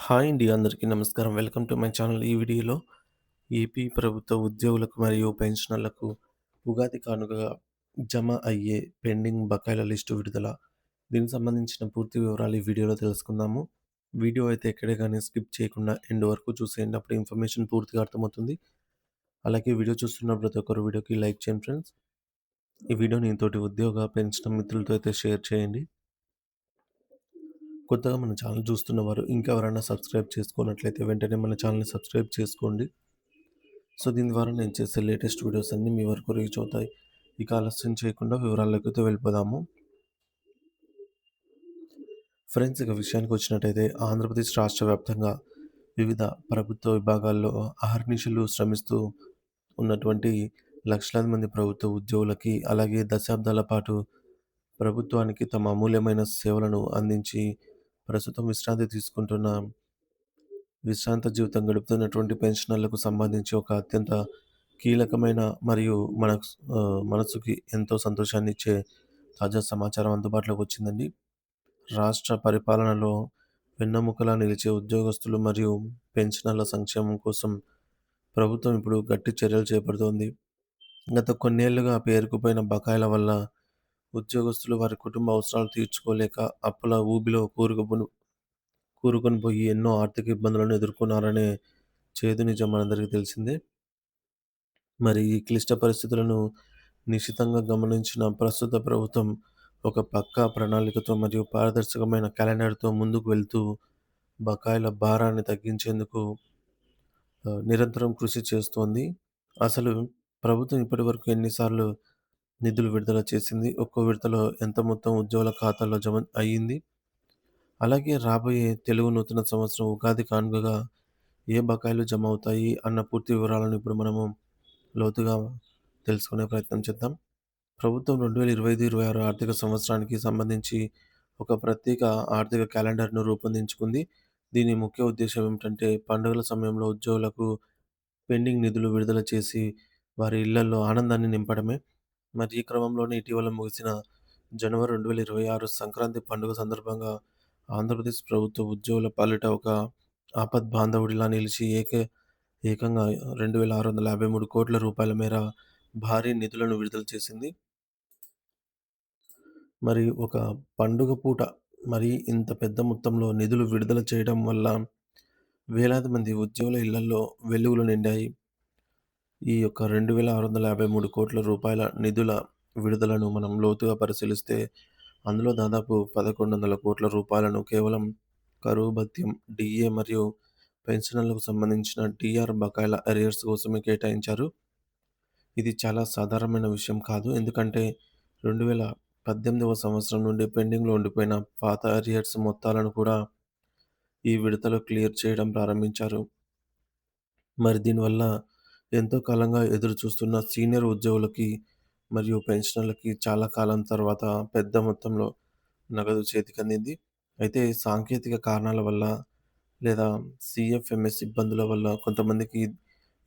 Hi అండి. అందరికీ నమస్కారం. Welcome to my channel. ఈ వీడియోలో ఏపీ ప్రభుత్వ ఉద్యోగులకు మరియు పెన్షనర్లకు ఉగాది కానుకగా జమ అయ్యే పెండింగ్ బకాయిల లిస్టు విడుదల. దీనికి సంబంధించిన పూర్తి వివరాలు ఈ వీడియోలో తెలుసుకుందాము. వీడియో అయితే ఎక్కడే గాని స్కిప్ చేయకుండా ఎండ్ వరకు చూసేయండి. అప్పుడు ఇన్ఫర్మేషన్ పూర్తిగా అర్థమవుతుంది. అలాగే వీడియో చూస్తున్న ప్రతి ఒక్కరు వీడియోకి లైక్ చేయండి ఫ్రెండ్స్. ఈ వీడియోని తోటి ఉద్యోగ, పెన్షన్ మిత్రులతో అయితే షేర్ చేయండి. కొత్తగా మన ఛానల్ చూస్తున్నవారు ఇంకెవరైనా సబ్స్క్రైబ్ చేసుకోనట్లయితే వెంటనే మన ఛానల్‌ని సబ్స్క్రైబ్ చేసుకోండి. సో, దీని ద్వారా నేను చేసే లేటెస్ట్ వీడియోస్ అన్నీ మీ వరకు రీచ్ అవుతాయి. ఇక ఆలస్యం చేయకుండా వివరాల్లోకైతే వెళ్ళిపోదాము. ఫ్రెండ్స్, ఇక విషయానికొచ్చినట్టయితే ఆంధ్రప్రదేశ్ రాష్ట్ర వ్యాప్తంగా వివిధ ప్రభుత్వ విభాగాల్లో అహర్నిశలు శ్రమిస్తూ ఉన్నటువంటి లక్షలాది మంది ప్రభుత్వ ఉద్యోగులకి, అలాగే దశాబ్దాల పాటు ప్రభుత్వానికి తమ అమూల్యమైన సేవలను అందించి ప్రస్తుతం విశ్రాంతి తీసుకుంటున్న విశ్రాంత జీవితం గడుపుతున్నటువంటి పెన్షనర్లకు సంబంధించి ఒక అత్యంత కీలకమైన మరియు మనసుకి ఎంతో సంతోషాన్నిచ్చే తాజా సమాచారం అందుబాటులోకి వచ్చిందండి. రాష్ట్ర పరిపాలనలో వెన్నెముకలా నిలిచే ఉద్యోగస్తులు మరియు పెన్షనర్ల సంక్షేమం కోసం ప్రభుత్వం ఇప్పుడు గట్టి చర్యలు చేపడుతోంది. గత కొన్నేళ్లుగా పేరుకుపోయిన బకాయిల వల్ల ఉద్యోగస్తులు వారి కుటుంబ అవసరాలు తీర్చుకోలేక అప్పుల ఊబిలో కూరుకొని పోయి ఎన్నో ఆర్థిక ఇబ్బందులను ఎదుర్కొన్నారనే చేదు నిజం మనందరికీ తెలిసిందే. మరి ఈ క్లిష్ట పరిస్థితులను నిశితంగా గమనించిన ప్రస్తుత ప్రభుత్వం ఒక పక్కా ప్రణాళికతో మరియు పారదర్శకమైన క్యాలెండర్‌తో ముందుకు వెళ్తూ బకాయిల భారాన్ని తగ్గించేందుకు నిరంతరం కృషి చేస్తోంది. అసలు ప్రభుత్వం ఇప్పటివరకు ఎన్ని సార్లు నిధులు విడుదల చేసింది? ఒక్కో విడతలో ఎంత మొత్తం ఉద్యోగుల ఖాతాల్లో జమ అయ్యింది? అలాగే రాబోయే తెలుగు నూతన సంవత్సరం ఉగాది కానుకగా ఏ బకాయిలు జమ అవుతాయి అన్న పూర్తి వివరాలను ఇప్పుడు మనము లోతుగా తెలుసుకునే ప్రయత్నం చేద్దాం. ప్రభుత్వం 2025-26 ఆర్థిక సంవత్సరానికి సంబంధించి ఒక ప్రత్యేక ఆర్థిక క్యాలెండర్‌ను రూపొందించుకుంది. దీని ముఖ్య ఉద్దేశ్యం ఏమిటంటే పండుగల సమయంలో ఉద్యోగులకు పెండింగ్ నిధులు విడుదల చేసి వారి ఇళ్లల్లో ఆనందాన్ని నింపడమే. మరి ఈ క్రమంలోనే ఇటీవల ముగిసిన జనవరి 2026 సంక్రాంతి పండుగ సందర్భంగా ఆంధ్రప్రదేశ్ ప్రభుత్వ ఉద్యోగుల పాలిట ఒక ఆపద్బాంధవుడిలా నిలిచి ఏకంగా 2,653 కోట్ల రూపాయల మేర భారీ నిధులను విడుదల చేసింది. మరి ఒక పండుగ పూట మరి ఇంత పెద్ద మొత్తంలో నిధులు విడుదల చేయడం వల్ల వేలాది మంది ఉద్యోగుల ఇళ్లల్లో వెలుగులు నిండాయి. ఈ యొక్క 2,653 కోట్ల రూపాయల నిధుల విడుదలను మనం లోతుగా పరిశీలిస్తే అందులో దాదాపు 1,100 కోట్ల రూపాయలను కేవలం కరువు భత్యం, డీఏ మరియు పెన్షనర్లకు సంబంధించిన డీఆర్ బకాయిల అరియర్స్ కోసమే కేటాయించారు. ఇది చాలా సాధారణమైన విషయం కాదు. ఎందుకంటే 2018వ సంవత్సరం నుండి పెండింగ్‌లో ఉండిపోయిన పాత అరియర్స్ మొత్తాలను కూడా ఈ విడతలో క్లియర్ చేయడం ప్రారంభించారు. మరి దీనివల్ల ఎంతో కాలంగా ఎదురు చూస్తున్న సీనియర్ ఉద్యోగులకి మరియు పెన్షనర్లకి చాలా కాలం తర్వాత పెద్ద మొత్తంలో నగదు చేతికందింది. అయితే సాంకేతిక కారణాల వల్ల లేదా సీఎఫ్ఎంఎస్ ఇబ్బందుల వల్ల కొంతమందికి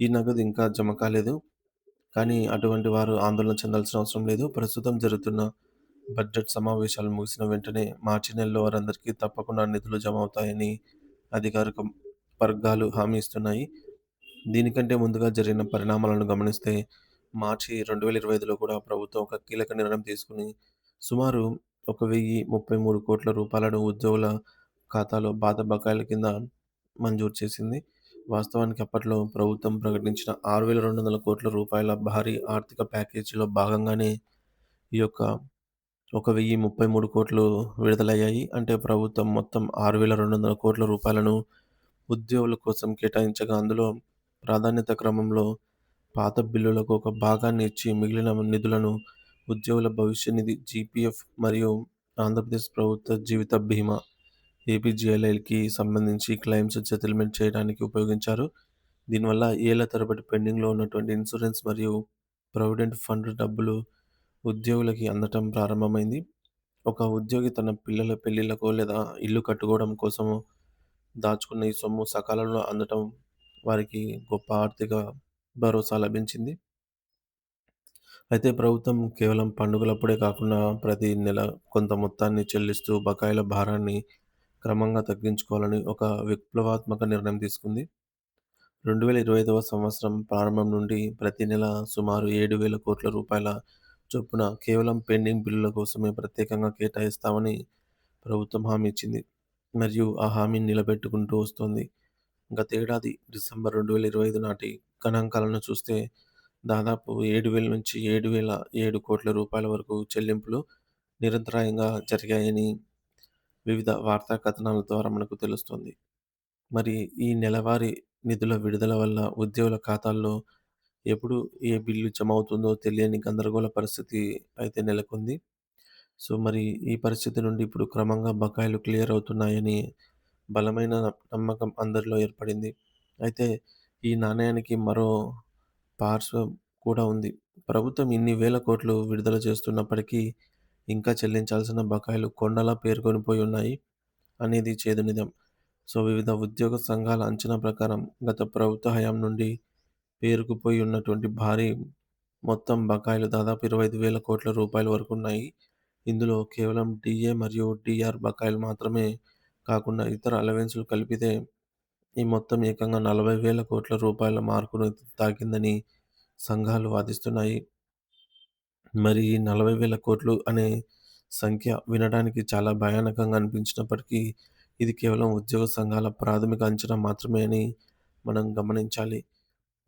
ఈ నగదు ఇంకా జమ కాలేదు. కానీ అటువంటి వారు ఆందోళన చెందాల్సిన అవసరం లేదు. ప్రస్తుతం జరుగుతున్న బడ్జెట్ సమావేశాలు ముగిసిన వెంటనే మార్చి నెలలో వారందరికీ తప్పకుండా నిధులు జమ అవుతాయని అధికారిక వర్గాలు హామీ ఇస్తున్నాయి. దీనికంటే ముందుగా జరిగిన పరిణామాలను గమనిస్తే మార్చి 2025లో కూడా ప్రభుత్వం ఒక కీలక నిర్ణయం తీసుకొని సుమారు 1,033 కోట్ల రూపాయలను ఉద్యోగుల ఖాతాలో పాత బకాయిల కింద మంజూరు చేసింది. వాస్తవానికి అప్పట్లో ప్రభుత్వం ప్రకటించిన 6,200 కోట్ల రూపాయల భారీ ఆర్థిక ప్యాకేజీలో భాగంగానే ఈ యొక్క 1,033 కోట్లు విడుదలయ్యాయి. అంటే ప్రభుత్వం మొత్తం 6,200 కోట్ల రూపాయలను ఉద్యోగుల కోసం కేటాయించగా అందులో ప్రాధాన్యత క్రమంలో పాత బిల్లులకు ఒక భాగాన్ని ఇచ్చి మిగిలిన నిధులను ఉద్యోగుల భవిష్య నిధి జీపీఎఫ్ మరియు ఆంధ్రప్రదేశ్ ప్రభుత్వ జీవిత బీమా ఏపీజీఎల్ఐకి సంబంధించి క్లెయిమ్స్ సెటిల్మెంట్ చేయడానికి ఉపయోగించారు. దీనివల్ల ఏళ్ల తరబడి పెండింగ్‌లో ఉన్నటువంటి ఇన్సూరెన్స్ మరియు ప్రావిడెంట్ ఫండ్ డబ్బులు ఉద్యోగులకి అందటం ప్రారంభమైంది. ఒక ఉద్యోగి తన పిల్లల పెళ్ళిళ్ళకో లేదా ఇల్లు కట్టుకోవడం కోసమో దాచుకున్న ఈ సొమ్ము సకాలంలో అందటం వారికి గొప్ప ఆర్థిక భరోసా లభించింది. అయితే ప్రభుత్వం కేవలం పండుగలప్పుడే కాకుండా ప్రతి నెల కొంత మొత్తాన్ని చెల్లిస్తూ బకాయిల భారాన్ని క్రమంగా తగ్గించుకోవాలని ఒక విప్లవాత్మక నిర్ణయం తీసుకుంది. 2025వ సంవత్సరం ప్రారంభం నుండి ప్రతి నెల సుమారు 7,000 కోట్ల రూపాయల చొప్పున కేవలం పెండింగ్ బిల్లుల కోసమే ప్రత్యేకంగా కేటాయిస్తామని ప్రభుత్వం హామీ ఇచ్చింది. మరియు ఆ హామీని నిలబెట్టుకుంటూ వస్తోంది. గతేడాది డిసెంబర్ 2025 నాటి గణాంకాలను చూస్తే దాదాపు 7,000 నుంచి 7,007 కోట్ల రూపాయల వరకు చెల్లింపులు నిరంతరాయంగా జరిగాయని వివిధ వార్తా కథనాల ద్వారా మనకు తెలుస్తుంది. మరి ఈ నెలవారీ నిధుల విడుదల వల్ల ఉద్యోగుల ఖాతాల్లో ఎప్పుడు ఏ బిల్లు జమ అవుతుందో తెలియని గందరగోళ పరిస్థితి అయితే నెలకొంది. సో, మరి ఈ పరిస్థితి నుండి ఇప్పుడు క్రమంగా బకాయిలు క్లియర్ అవుతున్నాయని బలమైన నమ్మకం అందరిలో ఏర్పడింది. అయితే ఈ నాణేయానికి మరో పార్శ్వం కూడా ఉంది. ప్రభుత్వం ఇన్ని వేల కోట్లు విడుదల చేస్తున్నప్పటికీ ఇంకా చెల్లించాల్సిన బకాయిలు కొండలా పేరుకొనిపోయి ఉన్నాయి అనేది చేదు నిజం. సో, వివిధ ఉద్యోగ సంఘాల అంచనా ప్రకారం గత ప్రభుత్వ హయాం నుండి పేరుకుపోయి ఉన్నటువంటి భారీ మొత్తం బకాయిలు దాదాపు 25,000 కోట్ల రూపాయల వరకు ఉన్నాయి. ఇందులో కేవలం డీఏ మరియు డీఆర్ బకాయిలు మాత్రమే కాకుండా ఇతర అలవెన్సులు కలిపితే ఈ మొత్తం ఏకంగా 40,000 కోట్ల రూపాయల మార్కును తాకిందని సంఘాలు వాదిస్తున్నాయి. మరి ఈ 40,000 కోట్లు అనే సంఖ్య వినడానికి చాలా భయానకంగా అనిపించినప్పటికీ, ఇది కేవలం ఉద్యోగ సంఘాల ప్రాథమిక అంచనా మాత్రమే అని మనం గమనించాలి.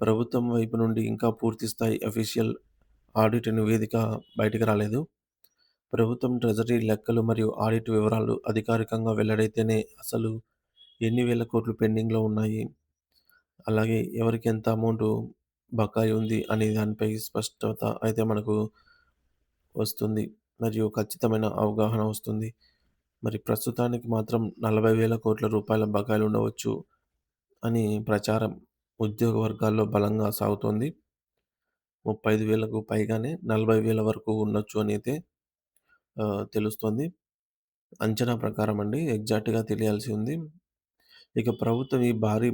ప్రభుత్వం వైపు నుండి ఇంకా పూర్తి స్థాయి అఫీషియల్ ఆడిట్ నివేదిక బయటికి రాలేదు. ప్రభుత్వం ట్రెజరీ లెక్కలు మరియు ఆడిట్ వివరాలు అధికారికంగా వెల్లడైతేనే అసలు ఎన్ని వేల కోట్లు పెండింగ్‌లో ఉన్నాయి, అలాగే ఎవరికి ఎంత అమౌంటు బకాయి ఉంది అనే దానిపై స్పష్టత అయితే మనకు వస్తుంది. మరియు ఖచ్చితమైన అవగాహన వస్తుంది. మరి ప్రస్తుతానికి మాత్రం 40,000 కోట్ల రూపాయల బకాయిలు ఉండవచ్చు అని ప్రచారం ఉద్యోగ వర్గాల్లో బలంగా సాగుతోంది. 35,000కు పైగానే 40,000 వరకు ఉండొచ్చు అనైతే తెలుస్తోంది. అంచనా ప్రకారం అండి. ఎగ్జాక్ట్‌గా తెలియాల్సి ఉంది. ఇక ప్రభుత్వం ఈ భారీ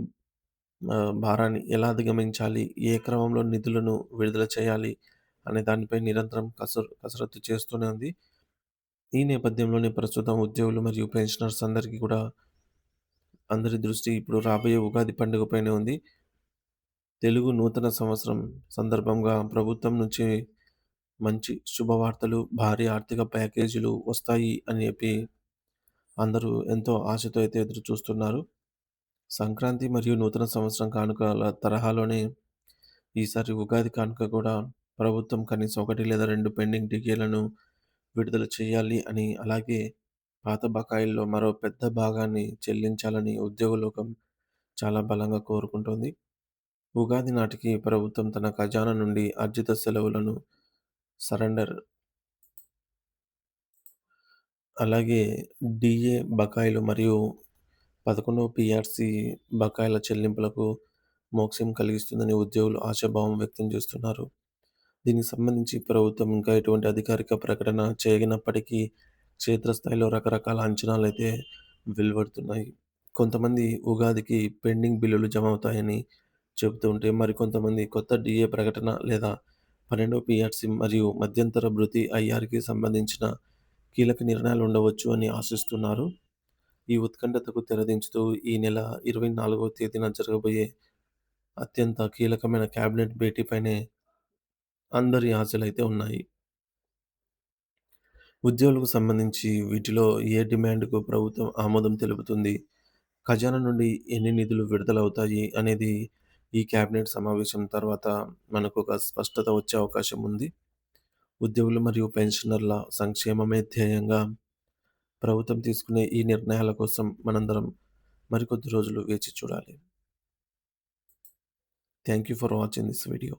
భారాన్ని ఎలా అధిగమించాలి? ఏ క్రమంలో నిధులను విడుదల చేయాలి? అనే దానిపై నిరంతరం కసరత్తు చేస్తూనే ఉంది. ఈ నేపథ్యంలోనే ప్రస్తుతం ఉద్యోగులు మరియు పెన్షనర్స్ అందరికీ కూడా అందరి దృష్టి ఇప్పుడు రాబోయే ఉగాది పండుగ పైనే ఉంది. తెలుగు నూతన సంవత్సరం సందర్భంగా ప్రభుత్వం నుంచి మంచి శుభవార్తలు, భారీ ఆర్థిక ప్యాకేజీలు వస్తాయి అని చెప్పి అందరూ ఎంతో ఆశతో అయితే ఎదురు చూస్తున్నారు. సంక్రాంతి మరియు నూతన సంవత్సరం కానుకల తరహాలోనే ఈసారి ఉగాది కానుక కూడా ప్రభుత్వం కనీసం 1 లేదా 2 పెండింగ్ టికెట్లను విడుదల చేయాలి అని, అలాగే పాత బకాయిల్లో మరో పెద్ద భాగాన్ని చెల్లించాలని ఉద్యోగ లోకం చాలా బలంగా కోరుకుంటోంది. ఉగాది నాటికి ప్రభుత్వం తన ఖజానా నుండి అర్జిత సెలవులను సరెండర్, అలాగే డీఏ బకాయిలు మరియు 11వ పీఆర్సీ బకాయిల చెల్లింపులకు మోక్షం కలిగిస్తుందని ఉద్యోగులు ఆశాభావం వ్యక్తం చేస్తున్నారు. దీనికి సంబంధించి ప్రభుత్వం ఇంకా ఎటువంటి అధికారిక ప్రకటన చేయనప్పటికీ క్షేత్రస్థాయిలో రకరకాల అంచనాలైతే వెలువడుతున్నాయి. కొంతమంది ఉగాదికి పెండింగ్ బిల్లులు జమ అవుతాయని చెబుతూ ఉంటే, మరికొంతమంది కొత్త డీఏ ప్రకటన లేదా 12వ పీఆర్సీ మరియు మధ్యంతర భృతి ఐఆర్‌కి సంబంధించిన కీలక నిర్ణయాలు ఉండవచ్చు అని ఆశిస్తున్నారు. ఈ ఉత్కంఠతకు తెరదించుతూ ఈ నెల 24వ తేదీన జరగబోయే అత్యంత కీలకమైన కేబినెట్ భేటీపైనే అందరి ఆశలైతే ఉన్నాయి. ఉద్యోగులకు సంబంధించి వీటిలో ఏ డిమాండ్‌కు ప్రభుత్వం ఆమోదం తెలుపుతుంది? ఖజానా నుండి ఎన్ని నిధులు విడుదలవుతాయి అనేది ఈ కేబినెట్ సమావేశం తర్వాత మనకొక స్పష్టత వచ్చే అవకాశం ఉంది. ఉద్యోగులు మరియు పెన్షనర్ల సంక్షేమమే ధ్యేయంగా ప్రభుత్వం తీసుకునే ఈ నిర్ణయాల కోసం మనందరం మరికొద్ది రోజులు వేచి చూడాలి. Thank you for watching this video.